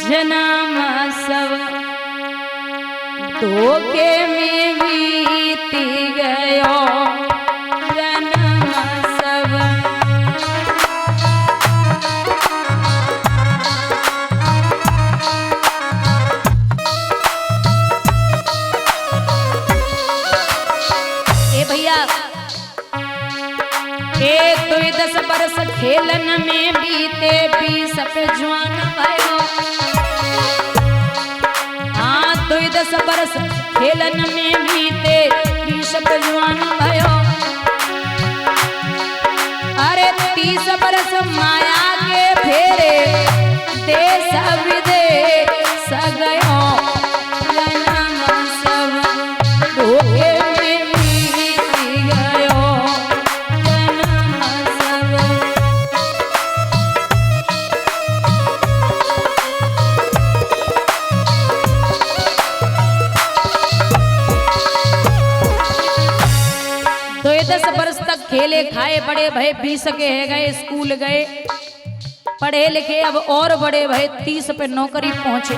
जन्म सब धोखे में बीती गयो जन्म सब। ए भैया 1-2 बरस खेलन में बीते 20 पे जवान भयो। 10 बरस खेलन में बीते 20 पे जवान भयो। अरे 30 बरस माया के फेरे देश विदेश गयो जन्म सब धोखे में बीती गयो जन्म सब। तो 10 बरस तक खेले खाए बड़े भय 20 के है गए स्कूल गए पढ़े लिखे अब और बड़े भय 30 पे नौकरी पहुंचे।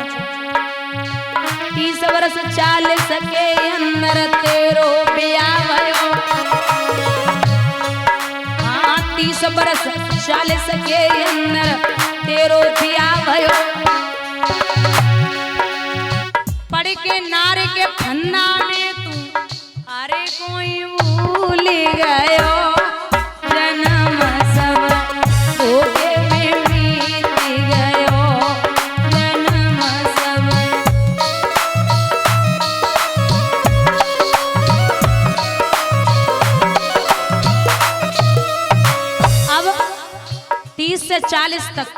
30 बरस 40 के अंदर तेरो ब्याह भयो। हाँ 30 बरस 40 के अंदर तेरो ब्याह भयो। पढ़ के नारे के फन्ना में तू अरे कोई भूल गयो जन्म सब धोखे में बीत गयो जन्म सब। अब 30 से 40 तक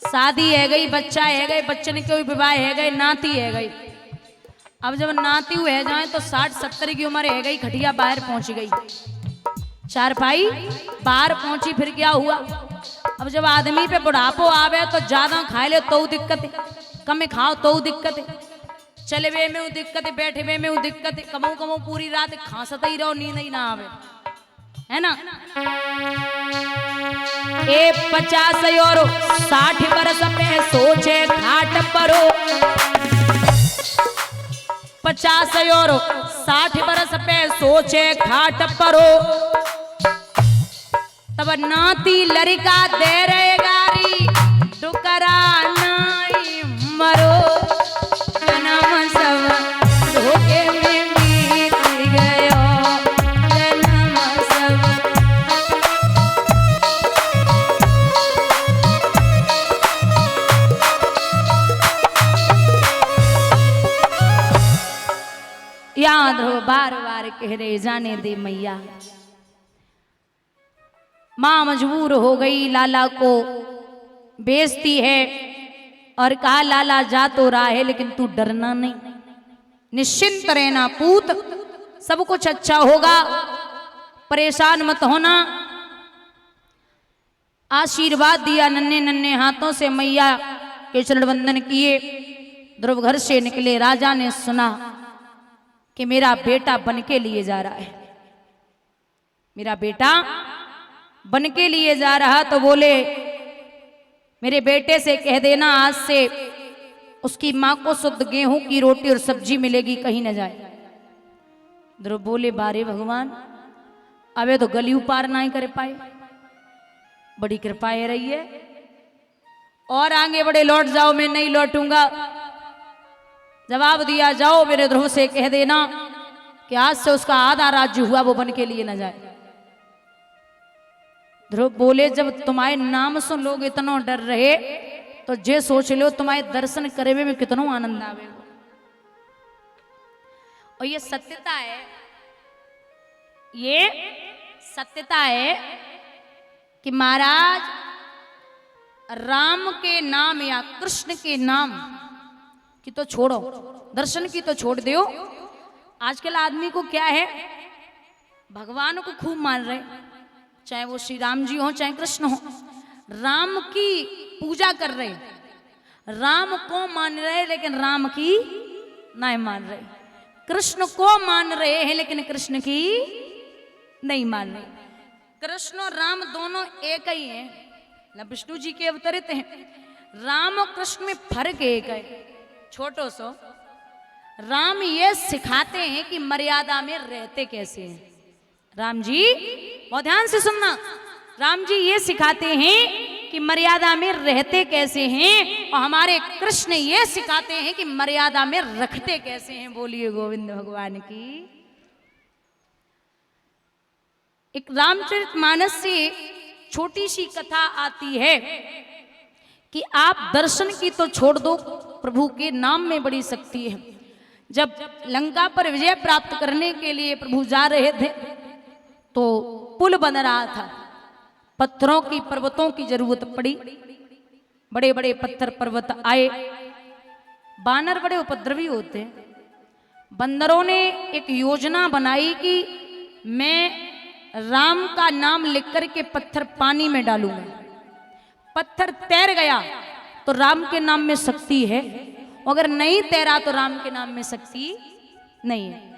शादी है गई बच्चा है गए बच्चन के विवाह है गए नाती है गई। अब जब नाती हुए जाए तो 60-70 की उम्र है गई खटिया बाहर पहुंच गई चारपाई बाहर पहुंची फिर क्या हुआ। अब जब आदमी पे बुढ़ापो आवे तो ज्यादा खाए ले तो दिक्कत है कम खाओ तो दिक्कत है चले वे में दिक्कत है बैठे वे में दिक्कत है कमो कमो पूरी रात खांसते ही रहो नींद ही ना आवे है ना। 50 और 60 बरस पे सोचे घाट परो। 50 और 60 बरस पे सोचे घाट परो। तब नाती लड़का दे रे गारी डुकरा नहीं मरो जन्म सब धोखे में बीत गयो जन्म सब। याद हो बार बार कह रहे जाने दे मैया। माँ मजबूर हो गई लाला को बेचती है और कहा लाला जा तो रहा है लेकिन तू डरना नहीं निश्चिंत रहना पूत सब कुछ अच्छा होगा परेशान मत होना। आशीर्वाद दिया नन्हे नन्हे हाथों से मैया के चरण वंदन किए। ध्रुव घर से निकले राजा ने सुना कि मेरा बेटा बन के लिए जा रहा है मेरा बेटा बन के लिए जा रहा तो बोले मेरे बेटे से कह देना आज से उसकी माँ को शुद्ध गेहूं की रोटी और सब्जी मिलेगी कहीं न जाए। ध्रुव बोले बारे भगवान अबे तो गली पार ना ही कर पाए बड़ी कृपा है रही है और आगे बड़े लौट जाओ मैं नहीं लौटूंगा। जवाब दिया जाओ मेरे ध्रुव से कह देना कि आज से उसका आधा राज्य हुआ वो बन के लिए न जाए। ध्रुव बोले जब तुम्हारे नाम सुन लोग इतना डर रहे तो जे सोच लो तुम्हारे दर्शन करे में कितना आनंद आवे। और ये सत्यता है कि महाराज राम के नाम या कृष्ण के नाम की तो छोड़ो दर्शन की तो छोड़ दो। आजकल आदमी को क्या है भगवान को खूब मान रहे चाहे वो श्री राम जी हो चाहे कृष्ण हो राम की पूजा कर रहे राम को मान रहे लेकिन राम की नहीं मान रहे। कृष्ण को मान रहे हैं लेकिन कृष्ण की नहीं मान रहे। कृष्ण और राम दोनों एक ही हैं विष्णु जी के अवतरित हैं। राम और कृष्ण में फर्क एक है, छोटो सो। राम ये सिखाते हैं कि मर्यादा में रहते कैसे हैं। राम जी बहुत ध्यान से सुनना, राम जी ये सिखाते हैं कि मर्यादा में रहते कैसे हैं, और हमारे कृष्ण ये सिखाते हैं कि मर्यादा में रखते कैसे हैं। बोलिए गोविंद भगवान की। एक रामचरितमानस से छोटी सी कथा आती है कि आप दर्शन की तो छोड़ दो, प्रभु के नाम में बड़ी शक्ति है। जब लंका पर विजय प्राप्त करने के लिए प्रभु जा रहे थे तो पुल बन रहा था, पत्थरों की पर्वतों की जरूरत पड़ी, बड़े बड़े पत्थर पर्वत आए। बानर बड़े उपद्रवी होते हैं, बंदरों ने एक योजना बनाई कि मैं राम का नाम लिख कर के पत्थर पानी में डालूंगा। पत्थर तैर गया तो राम के नाम में शक्ति है, अगर नहीं तैरा तो राम के नाम में शक्ति नहीं है।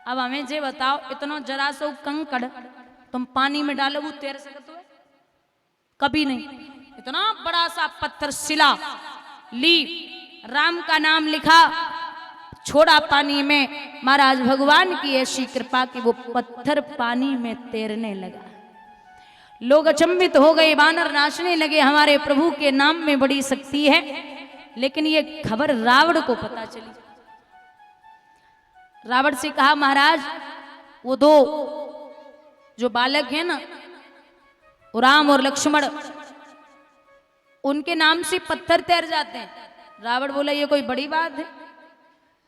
अब हमें जे बताओ, इतना जरा सो कंकड़ तुम पानी में डालो, वो तैर सकते हो? कभी नहीं। इतना बड़ा सा पत्थर शिला ली, राम का नाम लिखा, छोड़ा पानी में। महाराज भगवान की ऐसी कृपा कि वो पत्थर पानी में तैरने लगा। लोग अचंभित हो गए, बानर नाचने लगे, हमारे प्रभु के नाम में बड़ी शक्ति है। लेकिन ये खबर रावण को पता चली। रावण से कहा, महाराज वो दो जो बालक हैं ना, राम और लक्ष्मण, उनके नाम से पत्थर तैर जाते हैं। रावण बोला, ये कोई बड़ी बात है?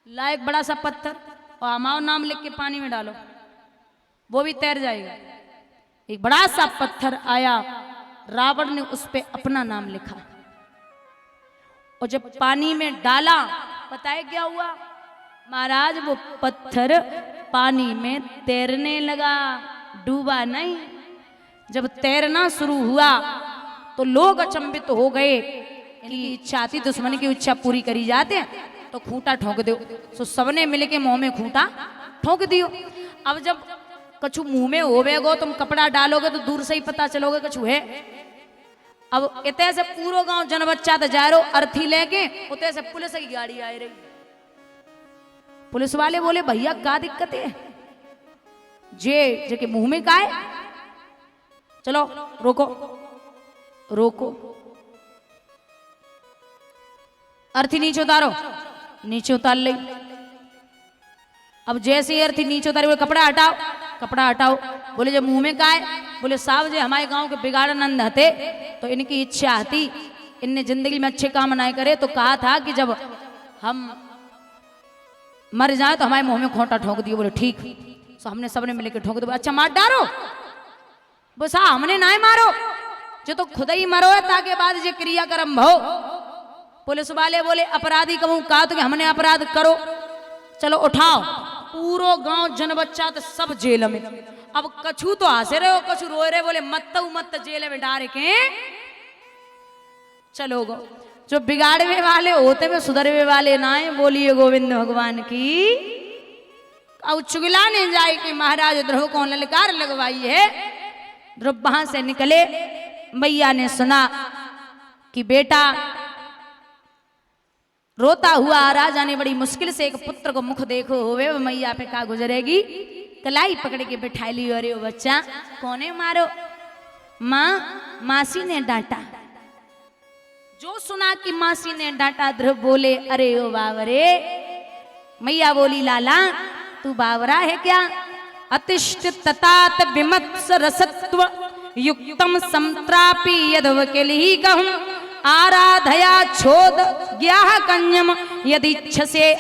ला एक बड़ा सा पत्थर और हमारा नाम लिख के पानी में डालो, वो भी तैर जाएगा। एक बड़ा सा पत्थर आया, रावण ने उस पे अपना नाम लिखा, और जब पानी में डाला, पता है क्या हुआ? महाराज वो पत्थर पानी में तैरने लगा, डूबा नहीं। जब तैरना शुरू हुआ तो लोग अचंभित हो गए कि इच्छा थी, दुश्मन की इच्छा पूरी करी जाते तो खूंटा ठोक दो। तो सबने मिलके मुंह में खूंटा ठोक दियो। अब जब कछु मुंह में होवेगो, तुम कपड़ा डालोगे तो दूर से ही पता चलोगे कछु है। अब इतने से पूरा गांव जन बच्चा तो जा रहे हो अर्थी लेके, उतने से पुलिस की गाड़ी आ रही। पुलिस वाले बोले, भैया क्या दिक्कत है? जे के मुंह में का है? चलो रोको रोको, अर्थी नीचे उतारो। नीचे उतार ली। अब जैसे ही अर्थी नीचे उतारे, बोले कपड़ा हटाओ, कपड़ा हटाओ। बोले जब मुंह में का है? बोले साहब जे हमारे गांव के बिगाड़ानंद हते, तो इनकी इच्छा थी, इनने जिंदगी में अच्छे काम नहीं करे, तो कहा था कि जब हम मर जाए तो हमारे मुंह में खोटा ठोक दिए। बोले ठीक। तो हमने सबने मिलकर ठोक दिया। अच्छा मार डालो? बस हाँ, हमने ना मारो, जो तो खुद ही मरो है, ताकि बाद जे क्रियाक्रम हो। पुलिस वाले बोले अपराधी कहूं कहा तो कि हमने अपराध करो, चलो उठाओ। पूरो गांव जन बच्चा तो सब जेल में। अब कछु तो हंसे रहे हो, कछु रो रहे, बोले मत जेल में डाल के चलो गो। जो बिगाड़वे वाले होते वे सुधरवे वाले ना है। बोलिए गोविंद भगवान की। अब चुगलाने जाए कि महाराज ध्रुव को ललकार लगवाई है। ध्रुव वहां से निकले, मैया ने सुना कि बेटा रोता हुआ राजा ने बड़ी मुश्किल से एक पुत्र को मुख देखो होवे, वो मैया पे का गुजरेगी। कलाई पकड़ के बिठा ली। अरे ओ बच्चा कौने मारो? माँ, मासी ने डांटा। जो सुना कि मासी ने डांटा, ध्रुव बोले अरे ओ बावरे। मैया बोली लाला तू बावरा है क्या? अतिष्ठ ततात विमत्स रसत्व युक्तम संत्रापि यदव के लिए कहूं आराधया छोद ज्ञाह कन्यम यदि इच्छसे